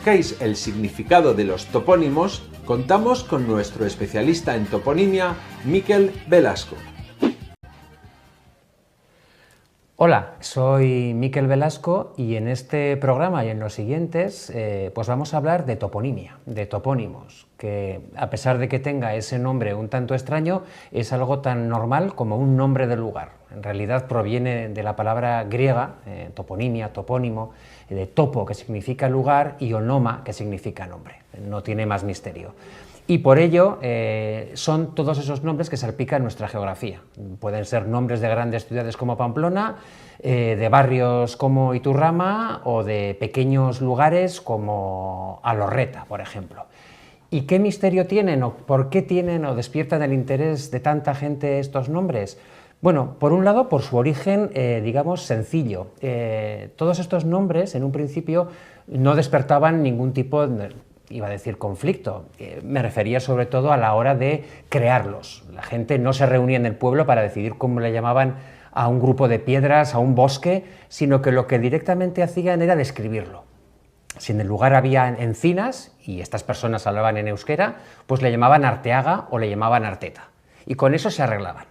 conozcáis el significado de los topónimos, contamos con nuestro especialista en toponimia, Mikel Velasco. Hola, soy Mikel Velasco y en este programa y en los siguientes pues vamos a hablar de toponimia, de topónimos, que a pesar de que tenga ese nombre un tanto extraño, es algo tan normal como un nombre de lugar. En realidad proviene de la palabra griega, toponimia, topónimo, de topo, que significa lugar, y onoma, que significa nombre. No tiene más misterio. Y por ello son todos esos nombres que salpican nuestra geografía. Pueden ser nombres de grandes ciudades como Pamplona, de barrios como Iturrama o de pequeños lugares como Alorreta, por ejemplo. ¿Y qué misterio tienen o por qué tienen o despiertan el interés de tanta gente estos nombres? Bueno, por un lado, por su origen, digamos, sencillo. Todos estos nombres, en un principio, no despertaban ningún tipo de, iba a decir conflicto, me refería sobre todo a la hora de crearlos. La gente no se reunía en el pueblo para decidir cómo le llamaban a un grupo de piedras, a un bosque, sino que lo que directamente hacían era describirlo. Si en el lugar había encinas, y estas personas hablaban en euskera, pues le llamaban Arteaga o le llamaban Arteta, y con eso se arreglaban.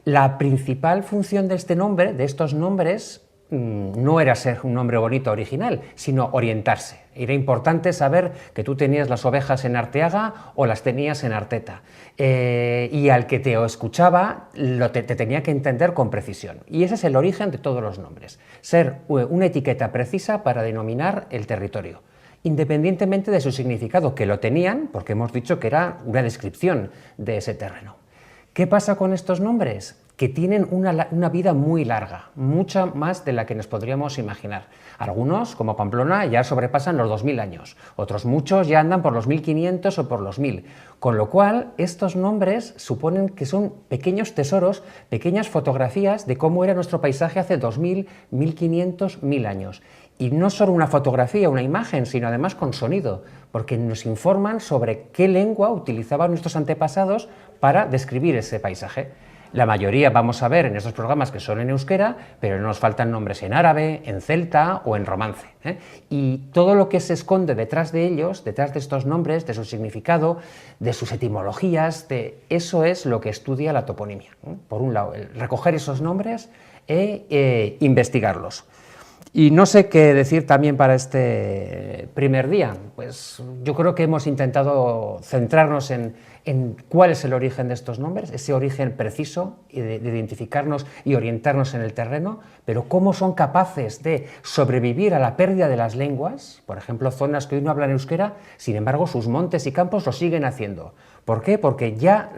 La principal función de este nombre, de estos nombres, no era ser un nombre bonito original, sino orientarse. Era importante saber que tú tenías las ovejas en Arteaga o las tenías en Arteta, y al que te escuchaba te tenía que entender con precisión. Y ese es el origen de todos los nombres, ser una etiqueta precisa para denominar el territorio, independientemente de su significado, que lo tenían, porque hemos dicho que era una descripción de ese terreno. ¿Qué pasa con estos nombres? Que tienen una vida muy larga, mucha más de la que nos podríamos imaginar. Algunos, como Pamplona, ya sobrepasan los 2000 años, otros muchos ya andan por los 1500 o por los 1000, con lo cual estos nombres suponen que son pequeños tesoros, pequeñas fotografías de cómo era nuestro paisaje hace 2000, 1500, 1000 años. Y no solo una fotografía, una imagen, sino además con sonido, porque nos informan sobre qué lengua utilizaban nuestros antepasados para describir ese paisaje. La mayoría vamos a ver en estos programas que son en euskera, pero no nos faltan nombres en árabe, en celta o en romance. Y todo lo que se esconde detrás de ellos, detrás de estos nombres, de su significado, de sus etimologías, eso es lo que estudia la toponimia. Por un lado, recoger esos nombres e investigarlos. Y no sé qué decir también para este primer día. Pues yo creo que hemos intentado centrarnos en cuál es el origen de estos nombres, ese origen preciso de identificarnos y orientarnos en el terreno, pero cómo son capaces de sobrevivir a la pérdida de las lenguas, por ejemplo, zonas que hoy no hablan euskera, sin embargo, sus montes y campos lo siguen haciendo. ¿Por qué? Porque ya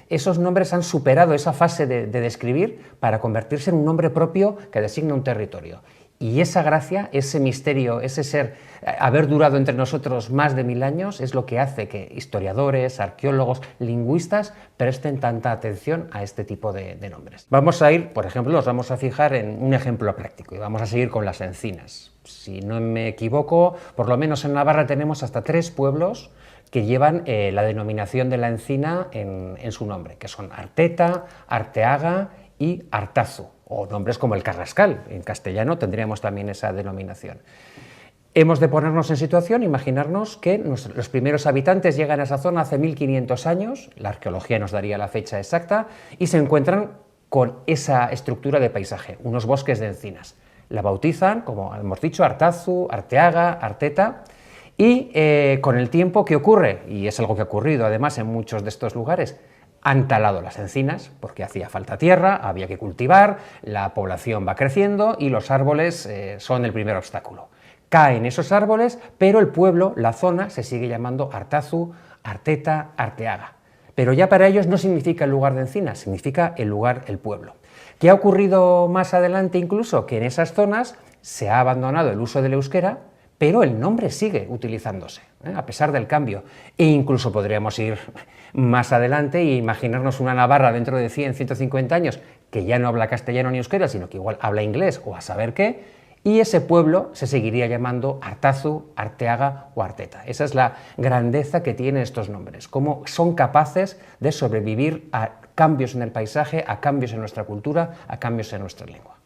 esos nombres han superado esa fase de describir para convertirse en un nombre propio que designa un territorio. Y esa gracia, ese misterio, ese ser, haber durado entre nosotros más de 1000 años, es lo que hace que historiadores, arqueólogos, lingüistas presten tanta atención a este tipo de nombres. Vamos a ir, por ejemplo, nos vamos a fijar en un ejemplo práctico y vamos a seguir con las encinas. Si no me equivoco, por lo menos en Navarra tenemos hasta 3 pueblos que llevan la denominación de la encina en su nombre, que son Arteta, Arteaga y Artazu, o nombres como el Carrascal. En castellano tendríamos también esa denominación. Hemos de ponernos en situación, imaginarnos que los primeros habitantes llegan a esa zona hace 1500 años, la arqueología nos daría la fecha exacta, y se encuentran con esa estructura de paisaje, unos bosques de encinas. La bautizan, como hemos dicho, Artazu, Arteaga, Arteta, y con el tiempo, ¿qué ocurre? Y es algo que ha ocurrido además en muchos de estos lugares. Han talado las encinas porque hacía falta tierra, había que cultivar, la población va creciendo y los árboles son el primer obstáculo. Caen esos árboles, pero el pueblo, la zona, se sigue llamando Artazu, Arteta, Arteaga. Pero ya para ellos no significa el lugar de encinas, significa el lugar, el pueblo. ¿Qué ha ocurrido más adelante incluso? Que en esas zonas se ha abandonado el uso del euskera, pero el nombre sigue utilizándose, a pesar del cambio. E incluso podríamos ir más adelante e imaginarnos una Navarra dentro de 100, 150 años que ya no habla castellano ni euskera, sino que igual habla inglés o a saber qué, y ese pueblo se seguiría llamando Artazu, Arteaga o Arteta. Esa es la grandeza que tienen estos nombres, cómo son capaces de sobrevivir a cambios en el paisaje, a cambios en nuestra cultura, a cambios en nuestra lengua.